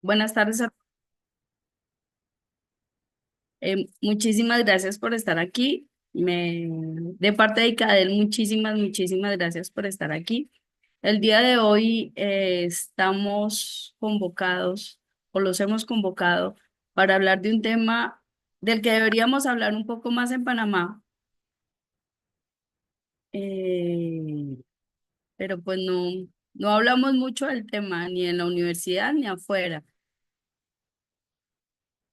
Buenas tardes. Muchísimas gracias por estar aquí. De parte de ICADEL, muchísimas gracias por estar aquí. El día de hoy estamos convocados o los hemos convocado para hablar de un tema del que deberíamos hablar un poco más en Panamá, eh, pero pues no hablamos mucho del tema ni en la universidad ni afuera.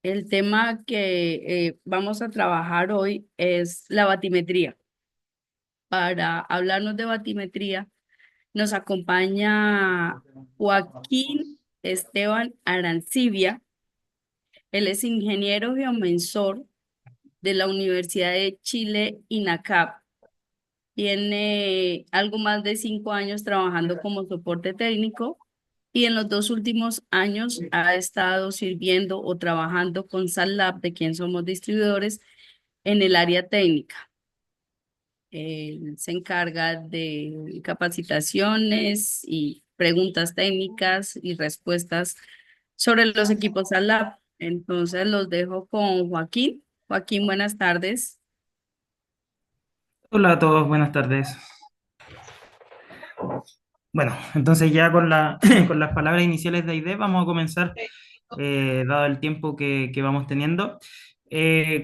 El tema que vamos a trabajar hoy es la batimetría. Para hablarnos de batimetría nos acompaña Joaquín Esteban Arancibia. Él es ingeniero geomensor de la Universidad de Chile, INACAP. Tiene algo más de 5 años trabajando como soporte técnico y en los 2 últimos años ha estado sirviendo o trabajando con SATLAB, de quien somos distribuidores, en el área técnica. Él se encarga de capacitaciones y preguntas técnicas y respuestas sobre los equipos SATLAB. Entonces los dejo con Joaquín. Joaquín, buenas tardes. Hola a todos, buenas tardes. Bueno, entonces ya con con las palabras iniciales de Aide vamos a comenzar, dado el tiempo que vamos teniendo.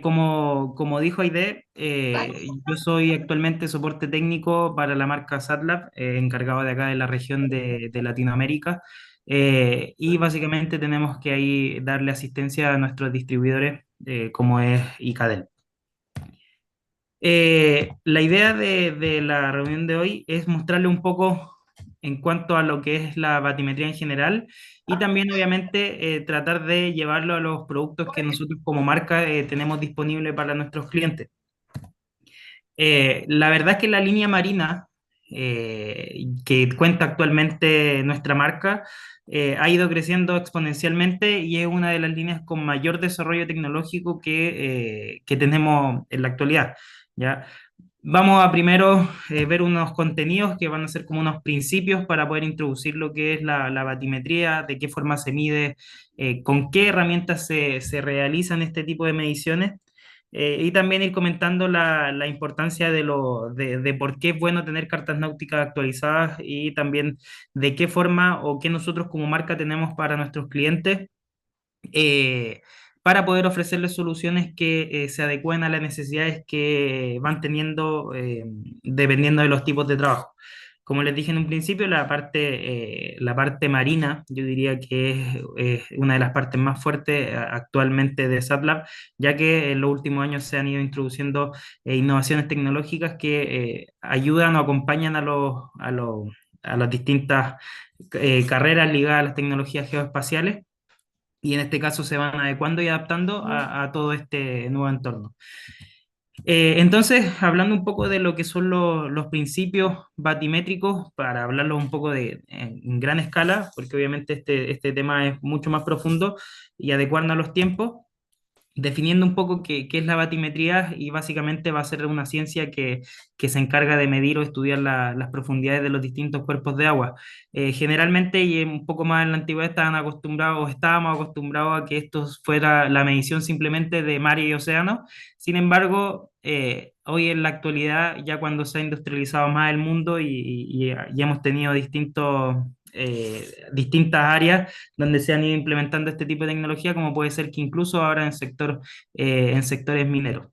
Como dijo Aide, yo soy actualmente soporte técnico para la marca SATLAB, encargado de acá de la región de Latinoamérica, y básicamente tenemos que ahí darle asistencia a nuestros distribuidores, como es Icadel. La idea de la reunión de hoy es mostrarle un poco en cuanto a lo que es la batimetría en general y también obviamente tratar de llevarlo a los productos que nosotros como marca tenemos disponible para nuestros clientes. La verdad es que la línea marina que cuenta actualmente nuestra marca ha ido creciendo exponencialmente y es una de las líneas con mayor desarrollo tecnológico que tenemos en la actualidad. ¿Ya? Vamos a primero ver unos contenidos que van a ser como unos principios para poder introducir lo que es la batimetría, de qué forma se mide, con qué herramientas se realizan este tipo de mediciones, y también ir comentando la importancia de por qué es bueno tener cartas náuticas actualizadas y también de qué forma o qué nosotros como marca tenemos para nuestros clientes, eh, para poder ofrecerles soluciones que se adecúen a las necesidades que van teniendo, dependiendo de los tipos de trabajo. Como les dije en un principio, la parte marina, yo diría que es una de las partes más fuertes actualmente de SATLAB, ya que en los últimos años se han ido introduciendo innovaciones tecnológicas que ayudan o acompañan a las distintas carreras ligadas a las tecnologías geoespaciales, y en este caso se van adecuando y adaptando a todo este nuevo entorno. Entonces, hablando un poco de lo que son los principios batimétricos, para hablarlo un poco en gran escala, porque obviamente este tema es mucho más profundo y adecuarnos a los tiempos, definiendo un poco qué es la batimetría, y básicamente va a ser una ciencia que se encarga de medir o estudiar las profundidades de los distintos cuerpos de agua. Generalmente, y un poco más en la antigüedad, estaban acostumbrados o estábamos acostumbrados a que esto fuera la medición simplemente de mar y océano. Sin embargo, hoy en la actualidad, ya cuando se ha industrializado más el mundo y hemos tenido distintas áreas donde se han ido implementando este tipo de tecnología, como puede ser que incluso ahora en sectores mineros.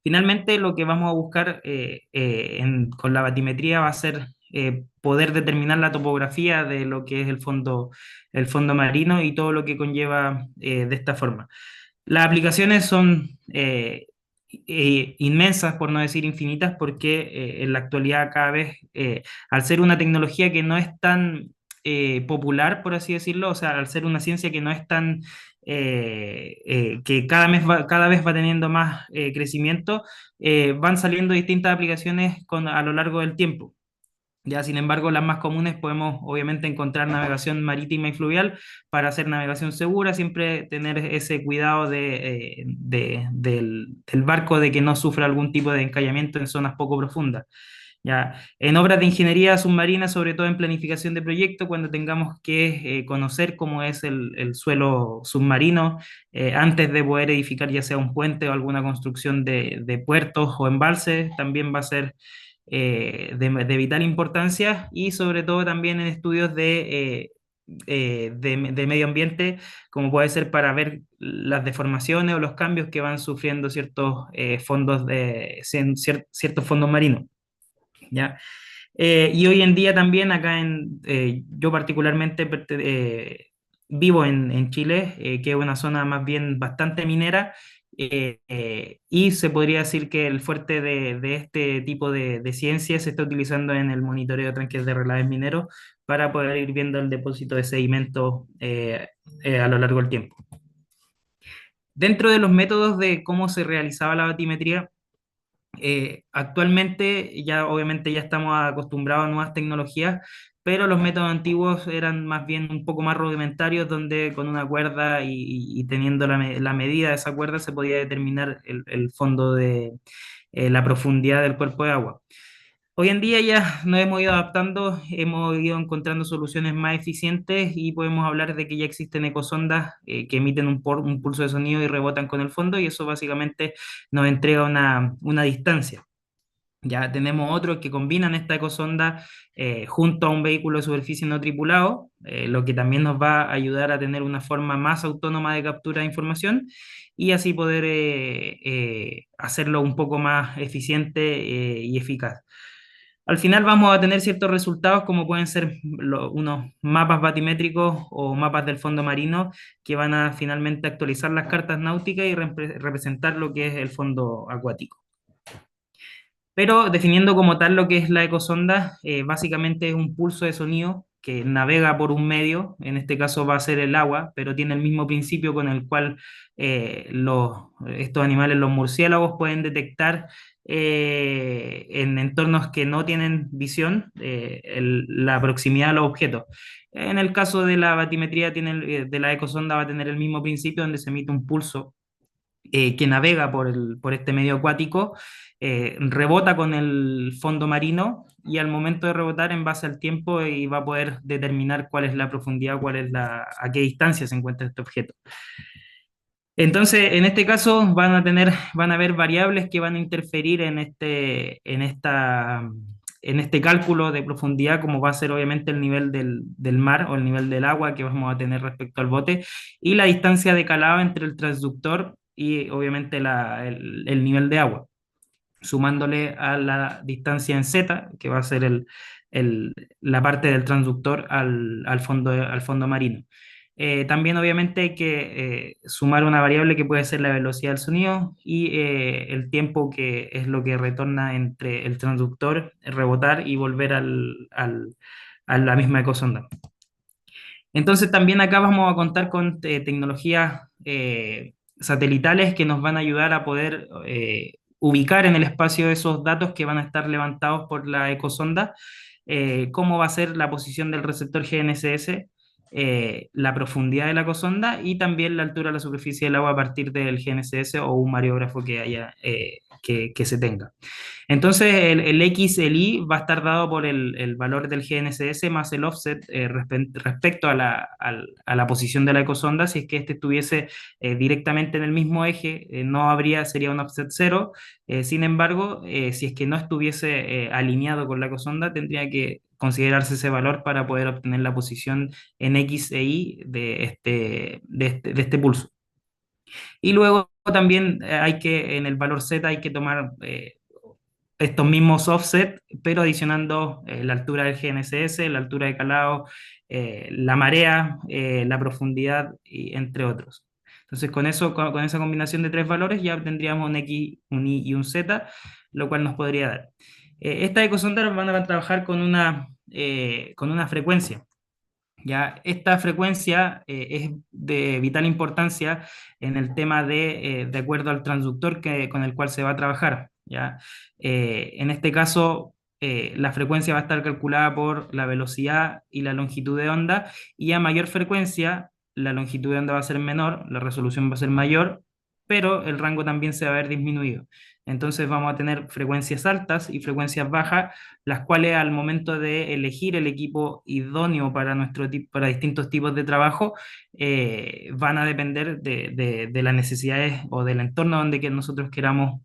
Finalmente, lo que vamos a buscar con la batimetría va a ser poder determinar la topografía de lo que es el fondo marino y todo lo que conlleva de esta forma. Las aplicaciones son inmensas, por no decir infinitas, porque en la actualidad cada vez, al ser una tecnología que no es tan popular, por así decirlo, o sea, al ser una ciencia que no es tan, que cada vez va teniendo más crecimiento, van saliendo distintas aplicaciones a lo largo del tiempo. Ya, sin embargo, las más comunes podemos obviamente encontrar navegación marítima y fluvial. Para hacer navegación segura, siempre tener ese cuidado del barco, de que no sufra algún tipo de encallamiento en zonas poco profundas. Ya, en obras de ingeniería submarina, sobre todo en planificación de proyectos, cuando tengamos que conocer cómo es el suelo submarino antes de poder edificar ya sea un puente o alguna construcción de puertos o embalses, también va a ser de vital importancia y sobre todo también en estudios de medio ambiente, como puede ser para ver las deformaciones o los cambios que van sufriendo ciertos fondos ciertos fondos marinos. ¿Ya? Y hoy en día también acá yo particularmente vivo en Chile, que es una zona más bien bastante minera, y se podría decir que el fuerte de este tipo de ciencia se está utilizando en el monitoreo de tranques de relaves mineros para poder ir viendo el depósito de sedimentos a lo largo del tiempo. Dentro de los métodos de cómo se realizaba la batimetría, actualmente ya obviamente ya estamos acostumbrados a nuevas tecnologías, pero los métodos antiguos eran más bien un poco más rudimentarios, donde con una cuerda y teniendo la medida de esa cuerda se podía determinar el fondo de la profundidad del cuerpo de agua. Hoy en día ya nos hemos ido adaptando, hemos ido encontrando soluciones más eficientes y podemos hablar de que ya existen ecosondas que emiten un pulso de sonido y rebotan con el fondo y eso básicamente nos entrega una distancia. Ya tenemos otros que combinan esta ecosonda junto a un vehículo de superficie no tripulado, lo que también nos va a ayudar a tener una forma más autónoma de captura de información y así poder hacerlo un poco más eficiente y eficaz. Al final vamos a tener ciertos resultados como pueden ser unos mapas batimétricos o mapas del fondo marino que van a finalmente actualizar las cartas náuticas y representar lo que es el fondo acuático. Pero definiendo como tal lo que es la ecosonda, básicamente es un pulso de sonido que navega por un medio, en este caso va a ser el agua, pero tiene el mismo principio con el cual estos animales, los murciélagos, pueden detectar en entornos que no tienen visión la proximidad a los objetos. En el caso de la batimetría de la ecosonda va a tener el mismo principio donde se emite un pulso que navega por este medio acuático, rebota con el fondo marino y al momento de rebotar en base al tiempo va a poder determinar cuál es la profundidad, a qué distancia se encuentra este objeto. Entonces, en este caso van a haber variables que van a interferir en este cálculo de profundidad, como va a ser obviamente el nivel del mar o el nivel del agua que vamos a tener respecto al bote, y la distancia de calado entre el transductor y obviamente el nivel de agua, sumándole a la distancia en Z, que va a ser la parte del transductor al fondo marino. También obviamente hay que sumar una variable que puede ser la velocidad del sonido y el tiempo que es lo que retorna entre el transductor, rebotar y volver a la misma ecosonda. Entonces también acá vamos a contar con tecnologías satelitales que nos van a ayudar a poder ubicar en el espacio esos datos que van a estar levantados por la ecosonda, cómo va a ser la posición del receptor GNSS, la profundidad de la ecosonda y también la altura de la superficie del agua a partir del GNSS o un mareógrafo que haya que se tenga. Entonces, el X, el Y va a estar dado por el valor del GNSS más el offset respecto a la posición de la ecosonda. Si es que este estuviese directamente en el mismo eje, sería un offset cero. Sin embargo, si es que no estuviese alineado con la ecosonda, tendría que considerarse ese valor para poder obtener la posición en X e Y de este pulso. Y luego también en el valor Z hay que tomar estos mismos offset, pero adicionando la altura del GNSS, la altura de calado, la marea, la profundidad, entre otros. Entonces, con esa combinación de tres valores ya tendríamos un X, un Y y un Z, lo cual nos podría dar. Estas ecosondas van a trabajar con una frecuencia. Ya, esta frecuencia es de vital importancia en el tema de acuerdo al transductor con el cual se va a trabajar. ¿Ya? En este caso, la frecuencia va a estar calculada por la velocidad y la longitud de onda, y a mayor frecuencia, la longitud de onda va a ser menor, la resolución va a ser mayor, pero el rango también se va a ver disminuido. Entonces vamos a tener frecuencias altas y frecuencias bajas, las cuales al momento de elegir el equipo idóneo para, para distintos tipos de trabajo, van a depender de las necesidades o del entorno donde que nosotros queramos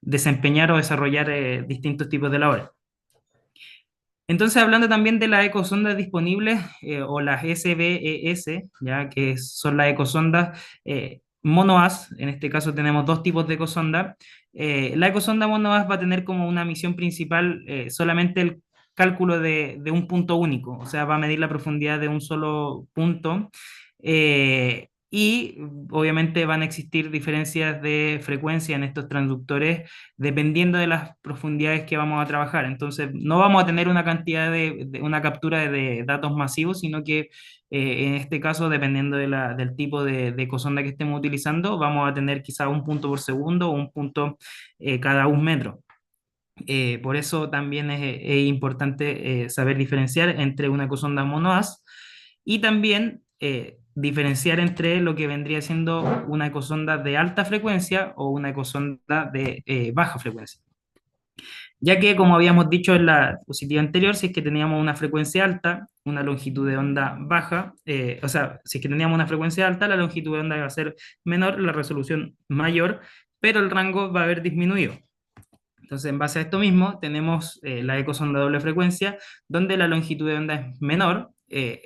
desempeñar o desarrollar distintos tipos de labores. Entonces, hablando también de las ecosondas disponibles o las SBES, ya que son las ecosondas monoas, en este caso tenemos dos tipos de ecosonda. La ecosonda monoas va a tener como una misión principal solamente el cálculo de un punto único, o sea, va a medir la profundidad de un solo punto. Y obviamente van a existir diferencias de frecuencia en estos transductores dependiendo de las profundidades que vamos a trabajar. Entonces, no vamos a tener una cantidad una captura de datos masivos, sino que en este caso, dependiendo del tipo de ecosonda que estemos utilizando, vamos a tener quizá un punto por segundo o un punto cada un metro. Por eso también es importante saber diferenciar entre una ecosonda monoas y también diferenciar entre lo que vendría siendo una ecosonda de alta frecuencia o una ecosonda de baja frecuencia. Ya que, como habíamos dicho en la diapositiva anterior, si es que teníamos una frecuencia alta, una longitud de onda baja, o sea, si es que teníamos una frecuencia alta, la longitud de onda va a ser menor, la resolución mayor, pero el rango va a haber disminuido. Entonces, en base a esto mismo, tenemos la ecosonda doble frecuencia, donde la longitud de onda es menor,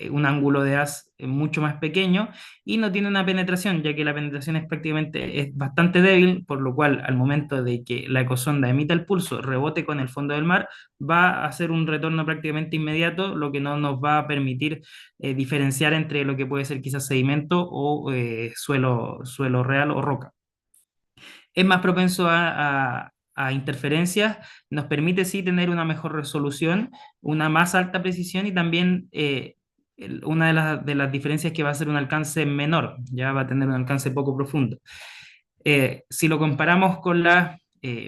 un ángulo de haz mucho más pequeño y no tiene una penetración, ya que la penetración es bastante débil, por lo cual al momento de que la ecosonda emita el pulso, rebote con el fondo del mar, va a hacer un retorno prácticamente inmediato, lo que no nos va a permitir diferenciar entre lo que puede ser quizás sedimento o suelo real o roca. Es más propenso a interferencias, nos permite sí tener una mejor resolución, una más alta precisión y también una de las diferencias que va a ser un alcance menor, ya va a tener un alcance poco profundo. Si lo comparamos con la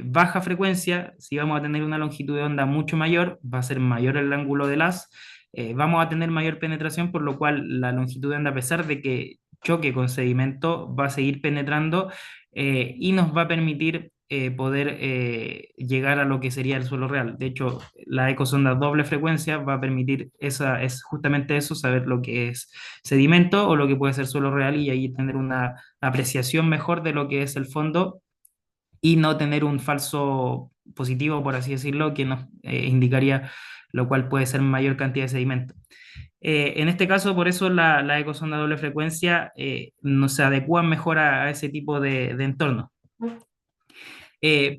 baja frecuencia, si vamos a tener una longitud de onda mucho mayor, va a ser mayor el ángulo del haz, vamos a tener mayor penetración, por lo cual la longitud de onda, a pesar de que choque con sedimento, va a seguir penetrando y nos va a permitir poder llegar a lo que sería el suelo real. De hecho, la ecosonda doble frecuencia va a permitir es justamente eso, saber lo que es sedimento o lo que puede ser suelo real y ahí tener una apreciación mejor de lo que es el fondo y no tener un falso positivo, por así decirlo, que nos indicaría lo cual puede ser mayor cantidad de sedimento. En este caso, por eso la ecosonda doble frecuencia no se adecua mejor a ese tipo de entorno.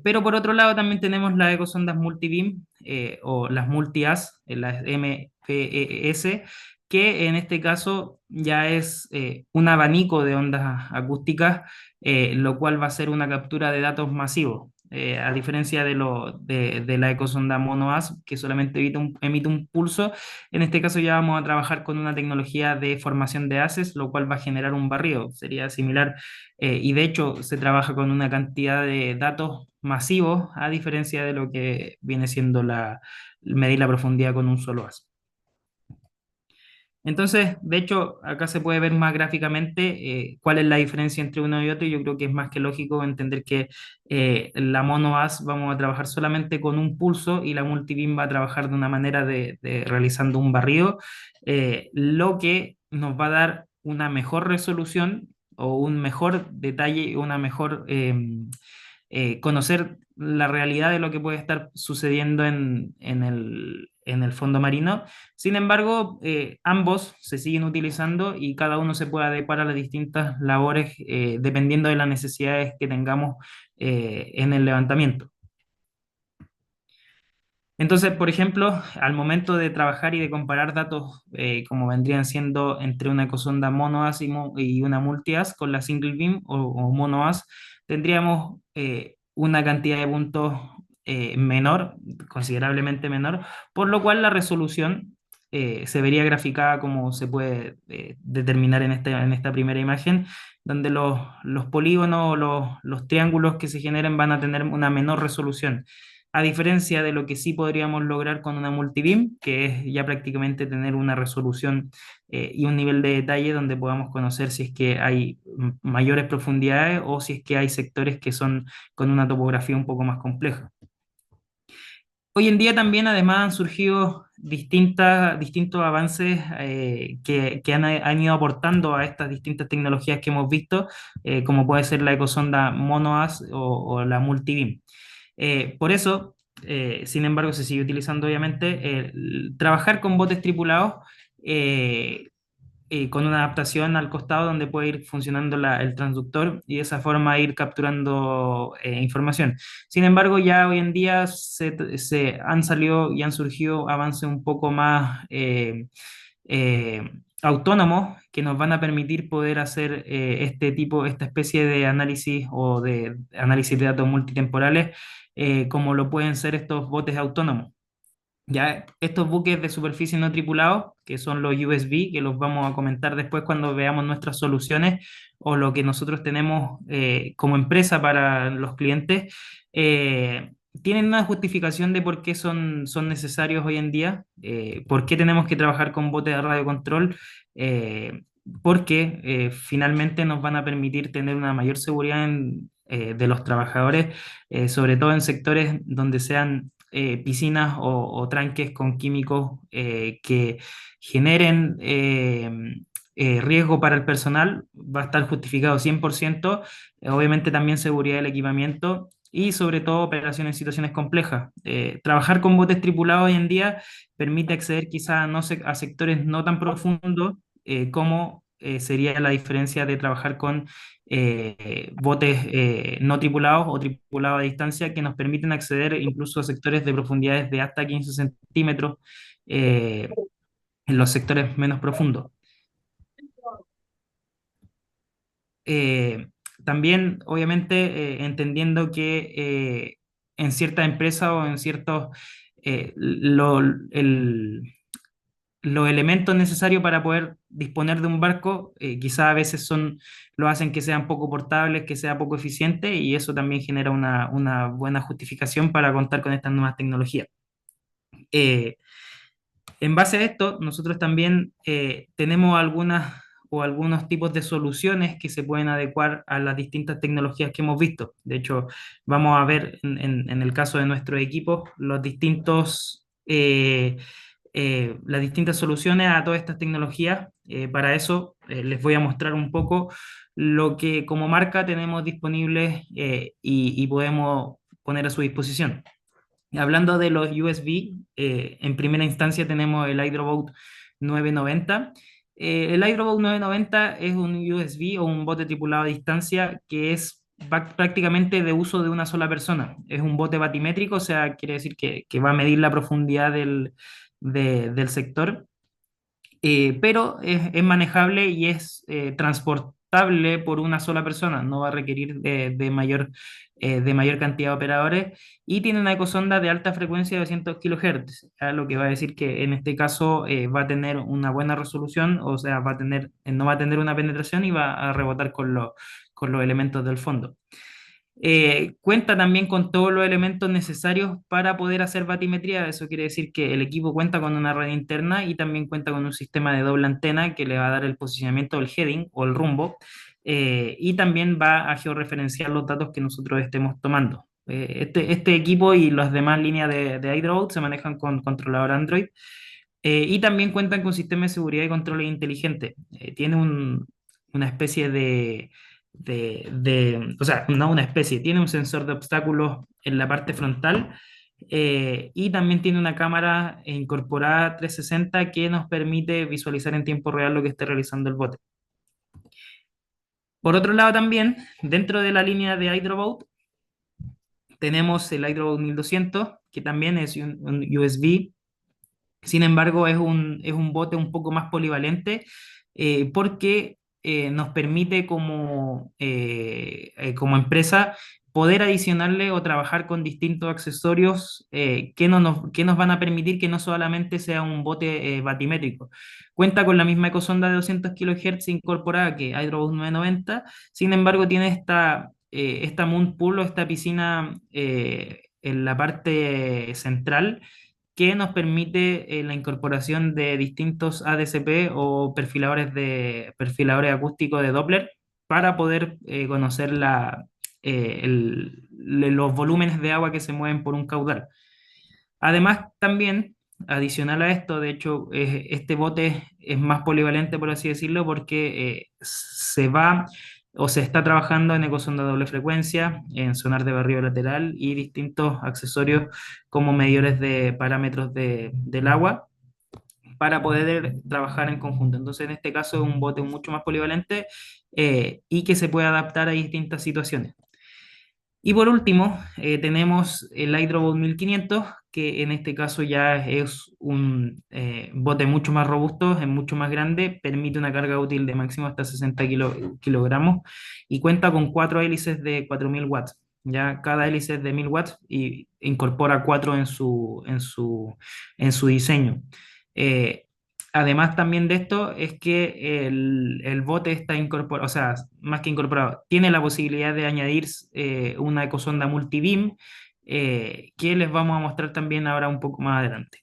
Pero por otro lado también tenemos las ecosondas multibeam o las multi-as, las MPES, que en este caso ya es un abanico de ondas acústicas, lo cual va a ser una captura de datos masivos. A diferencia de la ecosonda monoas, que solamente emite un pulso, en este caso ya vamos a trabajar con una tecnología de formación de haces, lo cual va a generar un barrido. Sería similar y de hecho se trabaja con una cantidad de datos masivos, a diferencia de lo que viene siendo medir la profundidad con un solo haz. Entonces, de hecho, acá se puede ver más gráficamente cuál es la diferencia entre uno y otro, y yo creo que es más que lógico entender que la monoas vamos a trabajar solamente con un pulso y la multibeam va a trabajar de una manera de realizando un barrido, lo que nos va a dar una mejor resolución o un mejor detalle, una mejor conocer la realidad de lo que puede estar sucediendo en el fondo marino. Sin embargo, ambos se siguen utilizando y cada uno se puede adecuar a las distintas labores dependiendo de las necesidades que tengamos en el levantamiento. Entonces, por ejemplo, al momento de trabajar y de comparar datos como vendrían siendo entre una ecosonda monoas y una multias con la single beam o monoas, tendríamos una cantidad de puntos menor, considerablemente menor, por lo cual la resolución se vería graficada como se puede determinar en esta primera imagen, donde los polígonos o los triángulos que se generen van a tener una menor resolución. a diferencia de lo que sí podríamos lograr con una multibeam, que es ya prácticamente tener una resolución y un nivel de detalle donde podamos conocer si es que hay mayores profundidades o si es que hay sectores que son con una topografía un poco más compleja. Hoy en día también además han surgido distintos avances que han ido aportando a estas distintas tecnologías que hemos visto, como puede ser la ecosonda MONOAS o la Multibeam. Por eso, sin embargo, se sigue utilizando obviamente trabajar con botes tripulados eh, con una adaptación al costado donde puede ir funcionando el transductor y de esa forma ir capturando información. Sin embargo, ya hoy en día se han salido y han surgido avances un poco más eh, autónomos que nos van a permitir poder hacer esta especie de análisis o de análisis de datos multitemporales, como lo pueden ser estos botes autónomos. Ya estos buques de superficie no tripulados, que son los USB, que los vamos a comentar después cuando veamos nuestras soluciones o lo que nosotros tenemos como empresa para los clientes, tienen una justificación de por qué son necesarios hoy en día, por qué tenemos que trabajar con botes de radiocontrol, porque finalmente nos van a permitir tener una mayor seguridad de los trabajadores, sobre todo en sectores donde sean piscinas o tranques con químicos que generen riesgo para el personal, va a estar justificado 100%, obviamente también seguridad del equipamiento y sobre todo operación en situaciones complejas. Trabajar con botes tripulados hoy en día permite acceder quizás no sé, a sectores no tan profundos como sería la diferencia de trabajar con botes no tripulados o tripulados a distancia que nos permiten acceder incluso a sectores de profundidades de hasta 15 centímetros eh, en los sectores menos profundos. Eh, También, obviamente, entendiendo que en ciertas empresas o en ciertos, eh, lo- el, los elementos necesarios para poder disponer de un barco, quizá a veces lo hacen que sean poco portables, que sea poco eficiente, y eso también genera una buena justificación para contar con estas nuevas tecnologías. Eh, en base a esto, nosotros también tenemos algunas o algunos tipos de soluciones que se pueden adecuar a las distintas tecnologías que hemos visto. De hecho, vamos a ver en el caso de nuestro equipo las distintas soluciones a todas estas tecnologías. Para eso les voy a mostrar un poco lo que como marca tenemos disponible y podemos poner a su disposición. Hablando de los USB, en primera instancia tenemos el Hydroboat 990. El Hydroboat 990 es un USB o un bote tripulado a distancia que es prácticamente de uso de una sola persona. Es un bote batimétrico, o sea, quiere decir que va a medir la profundidad del sector, pero es manejable y es transportable por una sola persona, no va a requerir de mayor cantidad de operadores y tiene una ecosonda de alta frecuencia de 200 kHz, lo que va a decir que en este caso va a tener una buena resolución, o sea, no va a tener una penetración y va a rebotar con los elementos del fondo. Cuenta también con todos los elementos necesarios para poder hacer batimetría. Eso quiere decir que el equipo cuenta con una red interna y también cuenta con un sistema de doble antena que le va a dar el posicionamiento del heading o el rumbo, y también va a georreferenciar los datos que nosotros estemos tomando. Este equipo y las demás líneas de Hydroboat se manejan con controlador Android, y también cuentan con sistema de seguridad y controles inteligentes. Tiene una especie o sea, no una especie, tiene un sensor de obstáculos en la parte frontal, y también tiene una cámara incorporada 360 que nos permite visualizar en tiempo real lo que esté realizando el bote. Por otro lado también, dentro de la línea de Hydroboat, tenemos el Hydroboat 1200, que también es un USB. Sin embargo, es un bote un poco más polivalente, porque nos permite como empresa poder adicionarle o trabajar con distintos accesorios que nos van a permitir que no solamente sea un bote batimétrico. Cuenta con la misma ecosonda de 200 kHz incorporada que Hydrobox 990, sin embargo tiene esta moon pool o esta piscina en la parte central que nos permite la incorporación de distintos ADCP o perfiladores acústicos de Doppler para poder conocer los volúmenes de agua que se mueven por un caudal. Además, también, adicional a esto, de hecho, este bote es más polivalente, por así decirlo, porque se va o se está trabajando en ecosonda doble frecuencia, en sonar de barrido lateral y distintos accesorios como medidores de parámetros del agua para poder trabajar en conjunto. Entonces, en este caso, es un bote mucho más polivalente y que se puede adaptar a distintas situaciones. Y por último, tenemos el Hydrobolt 1500, que en este caso ya es un bote mucho más robusto, es mucho más grande, permite una carga útil de máximo hasta 60 kilogramos y cuenta con cuatro hélices de 4000 watts. Ya cada hélice es de 1000 watts y incorpora cuatro en su diseño. Eh, Además también de esto es que el bote está incorporado, o sea, más que incorporado, tiene la posibilidad de añadir una ecosonda multibeam que les vamos a mostrar también ahora un poco más adelante.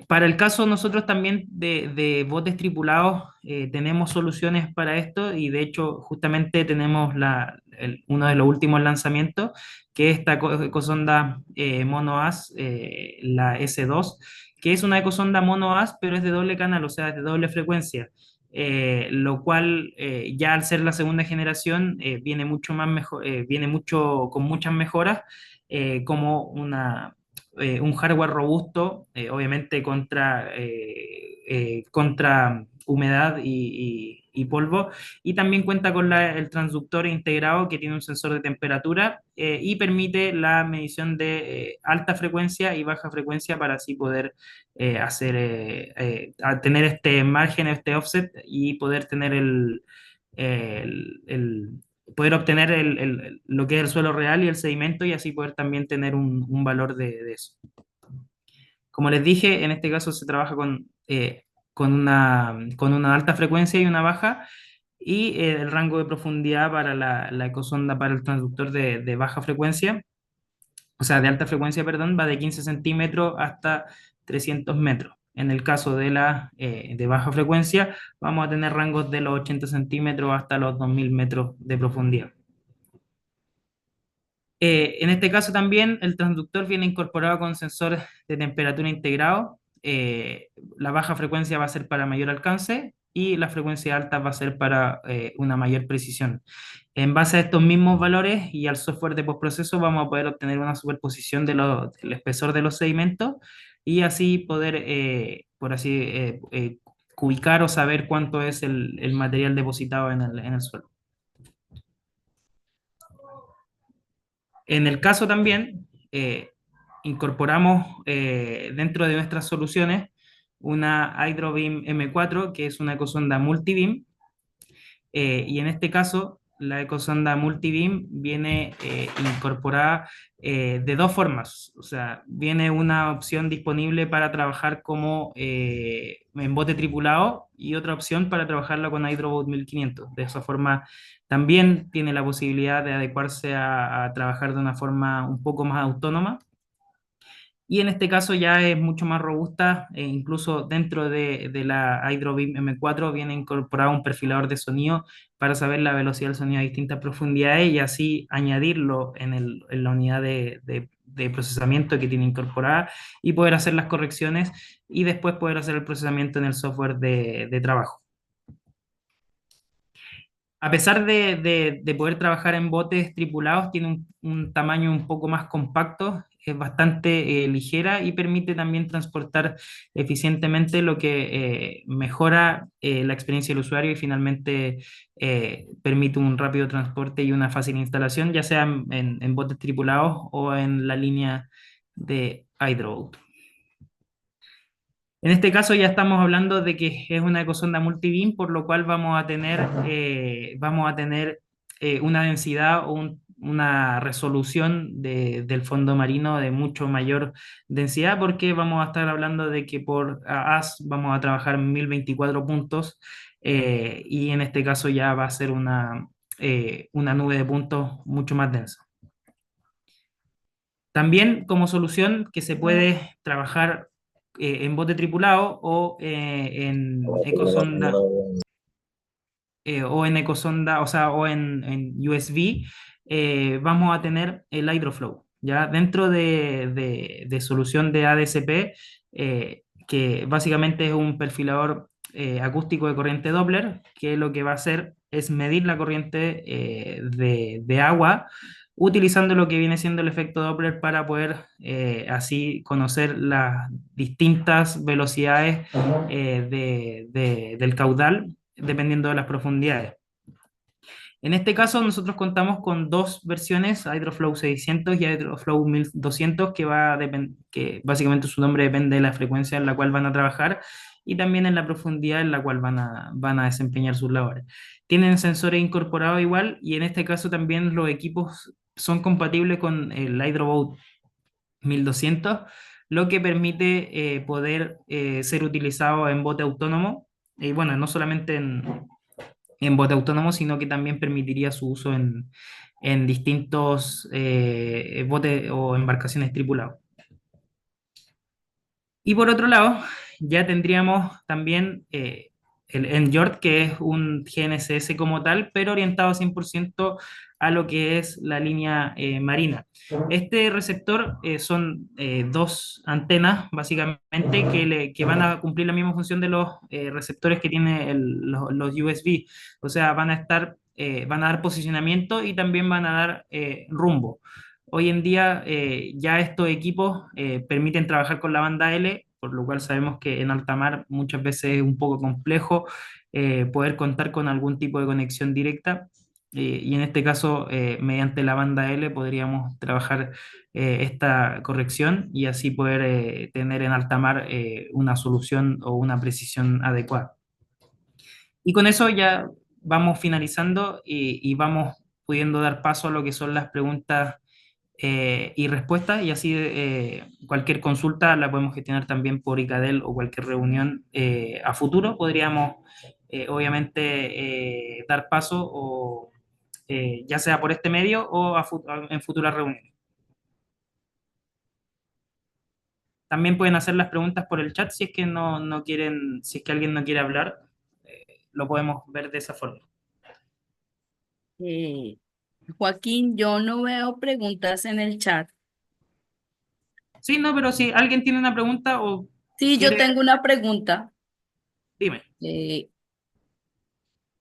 Para el caso nosotros también de botes tripulados tenemos soluciones para esto y de hecho justamente tenemos uno de los últimos lanzamientos que es esta ecosonda monoas, la S2, que es una ecosonda monoas pero es de doble canal, o sea, es de doble frecuencia. Lo cual ya al ser la segunda generación viene mucho más mejor, viene mucho con muchas mejoras como un hardware robusto, obviamente contra humedad y polvo, y también cuenta con el transductor integrado que tiene un sensor de temperatura y permite la medición de alta frecuencia y baja frecuencia para así poder tener este margen, este offset y poder tener el poder obtener lo que es el suelo real y el sedimento y así poder también tener un valor de eso. Como les dije, en este caso se trabaja con una alta frecuencia y una baja y el rango de profundidad para la ecosonda para el transductor de baja frecuencia, o sea, de alta frecuencia, perdón, va de 15 centímetros hasta 300 metros. En el caso de baja frecuencia, vamos a tener rangos de los 80 centímetros hasta los 2000 metros de profundidad. En este caso también el transductor viene incorporado con sensor de temperatura integrado. La baja frecuencia va a ser para mayor alcance y la frecuencia alta va a ser para una mayor precisión. En base a estos mismos valores y al software de postproceso vamos a poder obtener una superposición del espesor de los sedimentos y así poder, por así, ubicar o saber cuánto es el material depositado en el suelo. En el caso también, incorporamos dentro de nuestras soluciones una Hydrobeam M4, que es una ecosonda multibeam, y en este caso la ecosonda multibeam viene incorporada de dos formas, o sea, viene una opción disponible para trabajar como en bote tripulado y otra opción para trabajarla con Hydroboat 1500. De esa forma también tiene la posibilidad de adecuarse a trabajar de una forma un poco más autónoma y en este caso ya es mucho más robusta, incluso dentro de la Hydrobeam M4 viene incorporado un perfilador de sonido para saber la velocidad del sonido a distintas profundidades y así añadirlo en la unidad de procesamiento que tiene incorporada y poder hacer las correcciones y después poder hacer el procesamiento en el software de trabajo. A pesar de poder trabajar en botes tripulados, tiene un tamaño un poco más compacto, es bastante ligera y permite también transportar eficientemente, lo que mejora la experiencia del usuario y finalmente permite un rápido transporte y una fácil instalación, ya sea en botes tripulados o en la línea de Hydroboat. En este caso ya estamos hablando de que es una ecosonda multibeam, por lo cual vamos a tener una densidad o una resolución del fondo marino de mucho mayor densidad, porque vamos a estar hablando de que por AS vamos a trabajar 1024 puntos y en este caso ya va a ser una nube de puntos mucho más densa. También como solución que se puede trabajar en bote tripulado en ecosonda o en ecosonda, o sea, o en USB, vamos a tener el Hydroflow. ¿Ya? Dentro de solución de ADSP, que básicamente es un perfilador acústico de corriente Doppler, que lo que va a hacer es medir la corriente de agua utilizando lo que viene siendo el efecto Doppler para poder así conocer las distintas velocidades del caudal dependiendo de las profundidades. En este caso, nosotros contamos con dos versiones, Hydroflow 600 y Hydroflow 1200, que básicamente su nombre depende de la frecuencia en la cual van a trabajar y también en la profundidad en la cual van a desempeñar sus labores. Tienen sensores incorporados igual y en este caso también los equipos son compatibles con el Hydroboat 1200, lo que permite poder ser utilizado en bote autónomo. Y bueno, no solamente en bote autónomo, sino que también permitiría su uso en distintos botes o embarcaciones tripuladas. Y por otro lado, ya tendríamos también el Njord, que es un GNSS como tal, pero orientado 100% a lo que es la línea marina. Este receptor son dos antenas, básicamente, que van a cumplir la misma función de los receptores que tiene los USB. O sea, van a dar posicionamiento y también van a dar rumbo. Hoy en día ya estos equipos permiten trabajar con la banda L, por lo cual sabemos que en alta mar muchas veces es un poco complejo poder contar con algún tipo de conexión directa. Y en este caso, mediante la banda L, podríamos trabajar esta corrección y así poder tener en alta mar una solución o una precisión adecuada. Y con eso ya vamos finalizando y vamos pudiendo dar paso a lo que son las preguntas y respuestas, y así cualquier consulta la podemos gestionar también por ICADEL o cualquier reunión a futuro. Podríamos, obviamente, dar paso o ya sea por este medio o en futuras reuniones. También pueden hacer las preguntas por el chat si es que no quieren, si es que alguien no quiere hablar, lo podemos ver de esa forma. Eh, Joaquín, yo no veo preguntas en el chat. Sí, no, pero si alguien tiene una pregunta o Sí, yo quiere, tengo una pregunta. dime. Eh,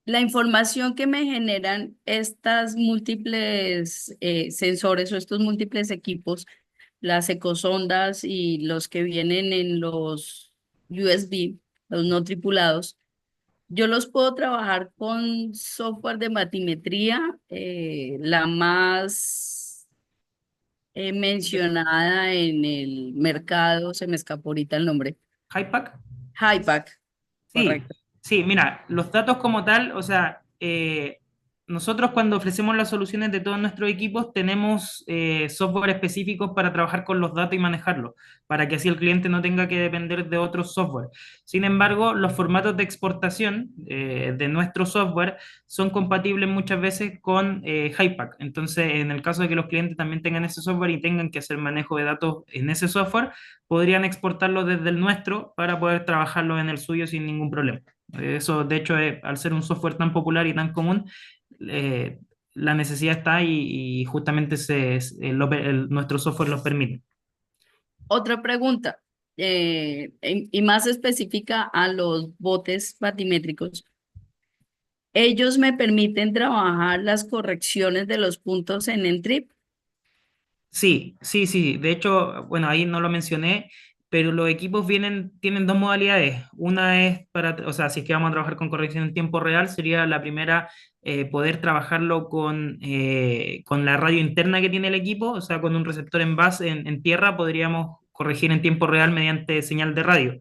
la información que me generan estas múltiples sensores o estos múltiples equipos, las ecosondas y los que vienen en los USB, los no tripulados, yo los puedo trabajar con software de batimetría, la más mencionada en el mercado, se me escapó ahorita el nombre. Hypack. Hypack, Sí, correcto. sí, mira, los datos como tal, o sea, nosotros cuando ofrecemos las soluciones de todos nuestros equipos tenemos software específicos para trabajar con los datos y manejarlos, para que así el cliente no tenga que depender de otros software. Sin embargo, los formatos de exportación de nuestro software son compatibles muchas veces con Hypack. Entonces, en el caso de que los clientes también tengan ese software y tengan que hacer manejo de datos en ese software, podrían exportarlo desde el nuestro para poder trabajarlo en el suyo sin ningún problema. Eso, de hecho, al ser un software tan popular y tan común, eh, la necesidad está y justamente nuestro software los permite. Otra pregunta, y más específica a los botes batimétricos. Ellos me permiten trabajar las correcciones de los puntos en el trip. Sí, sí, sí. De hecho, bueno, ahí no lo mencioné, pero los equipos tienen dos modalidades. Una es o sea, si es que vamos a trabajar con corrección en tiempo real, sería la primera, poder trabajarlo con la radio interna que tiene el equipo, o sea, con un receptor en base en tierra, podríamos corregir en tiempo real mediante señal de radio.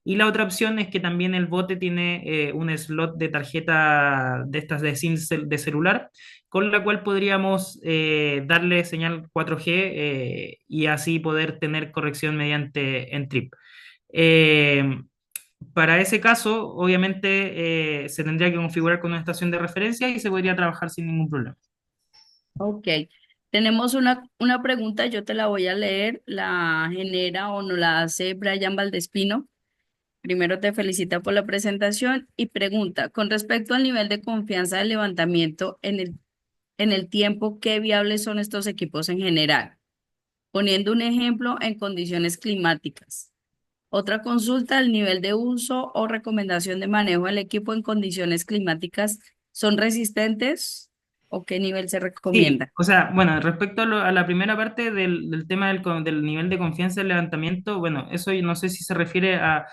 Y la otra opción es que también el bote tiene un slot de tarjeta de estas de SIM de celular, con la cual podríamos darle señal 4G y así poder tener corrección mediante Entrip. Eh, para ese caso, obviamente, se tendría que configurar con una estación de referencia y se podría trabajar sin ningún problema. Ok. Tenemos una pregunta, yo te la voy a leer, la genera o nos la hace Brian Valdespino. Primero te felicita por la presentación y pregunta, con respecto al nivel de confianza del levantamiento en el tiempo, ¿qué viables son estos equipos en general? Poniendo un ejemplo en condiciones climáticas. Otra consulta, el nivel de uso o recomendación de manejo del equipo en condiciones climáticas, ¿son resistentes o qué nivel se Sí, recomienda? o sea, bueno, respecto a la primera parte del tema del nivel de confianza del levantamiento, bueno, eso yo no sé si se refiere a,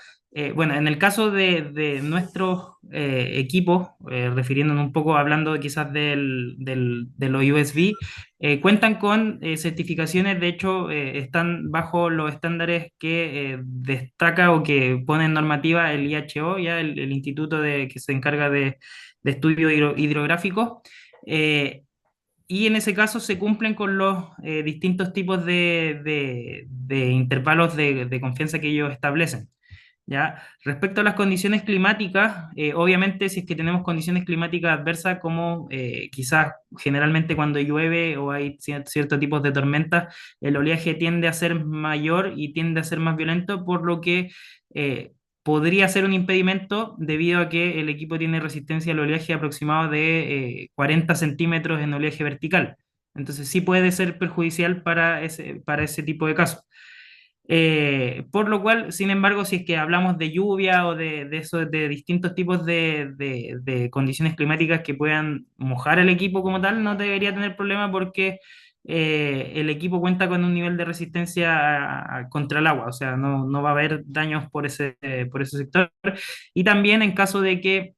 bueno, en el caso de nuestros equipos, refiriéndonos un poco, hablando quizás de los USB, cuentan con certificaciones, de hecho, están bajo los estándares que destaca o que pone en normativa el IHO, ya el instituto que se encarga de estudios hidrográficos. Y en ese caso se cumplen con los distintos tipos de intervalos de confianza que ellos establecen. ¿Ya? Respecto a las condiciones climáticas, obviamente si es que tenemos condiciones climáticas adversas como quizás generalmente cuando llueve o hay ciertos tipos de tormentas, el oleaje tiende a ser mayor y tiende a ser más violento, por lo que podría ser un impedimento debido a que el equipo tiene resistencia al oleaje aproximado de 40 centímetros en oleaje vertical. Entonces sí puede ser perjudicial para ese tipo de casos. Por lo cual, sin embargo, si es que hablamos de lluvia o de eso, de distintos tipos de condiciones climáticas que puedan mojar el equipo como tal, no debería tener problema porque el equipo cuenta con un nivel de resistencia contra el agua, o sea, no va a haber daños por ese sector. Y también en caso de que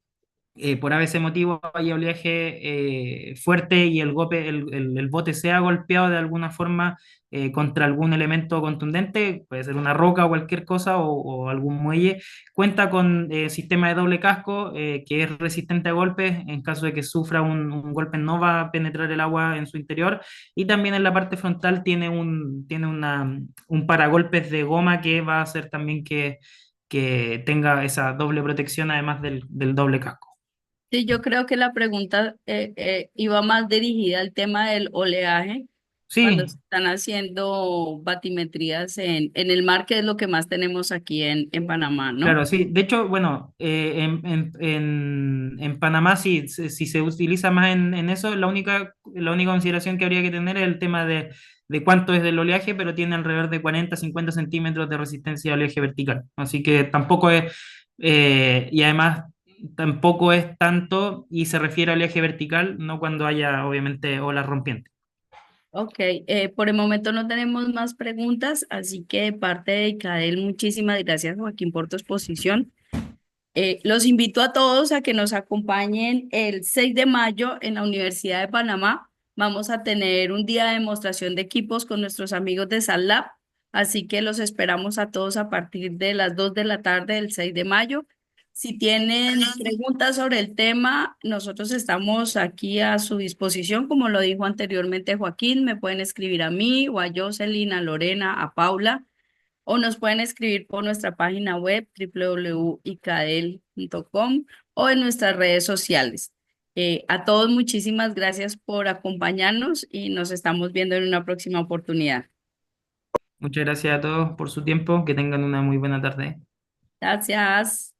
por ese motivo hay oleaje fuerte y el bote sea golpeado de alguna forma contra algún elemento contundente, puede ser una roca o cualquier cosa o algún muelle, cuenta con sistema de doble casco que es resistente a golpes. En caso de que sufra un golpe no va a penetrar el agua en su interior, y también en la parte frontal un paragolpes de goma que va a hacer también que tenga esa doble protección además del doble casco. Sí, yo creo que la pregunta iba más dirigida al tema del oleaje cuando se Sí, están haciendo batimetrías en el mar, que es lo que más tenemos aquí en Panamá, ¿no? claro, sí. De hecho, bueno, en Panamá sí, si se utiliza más en eso, la única consideración que habría que tener es el tema de cuánto es del oleaje, pero tiene alrededor de 40, 50 centímetros de resistencia al oleaje vertical. Así que tampoco es, y además tampoco es tanto, y se refiere al oleaje vertical, no cuando haya, obviamente, olas rompientes. Ok, por el momento no tenemos más preguntas, así que de parte de ICADEL, muchísimas gracias, Joaquín, por tu exposición. Los invito a todos a que nos acompañen el 6 de mayo en la Universidad de Panamá. Vamos a tener un día de demostración de equipos con nuestros amigos de SALAB, así que los esperamos a todos a partir de las 2 de la tarde del 6 de mayo. Si tienen preguntas sobre el tema, nosotros estamos aquí a su disposición. Como lo dijo anteriormente Joaquín, me pueden escribir a mí o a Jocelyn, a Lorena, a Paula, o nos pueden escribir por nuestra página web www.icadel.com o en nuestras redes sociales. A todos muchísimas gracias por acompañarnos y nos estamos viendo en una próxima oportunidad. Muchas gracias a todos por su tiempo, que tengan una muy buena tarde. Gracias.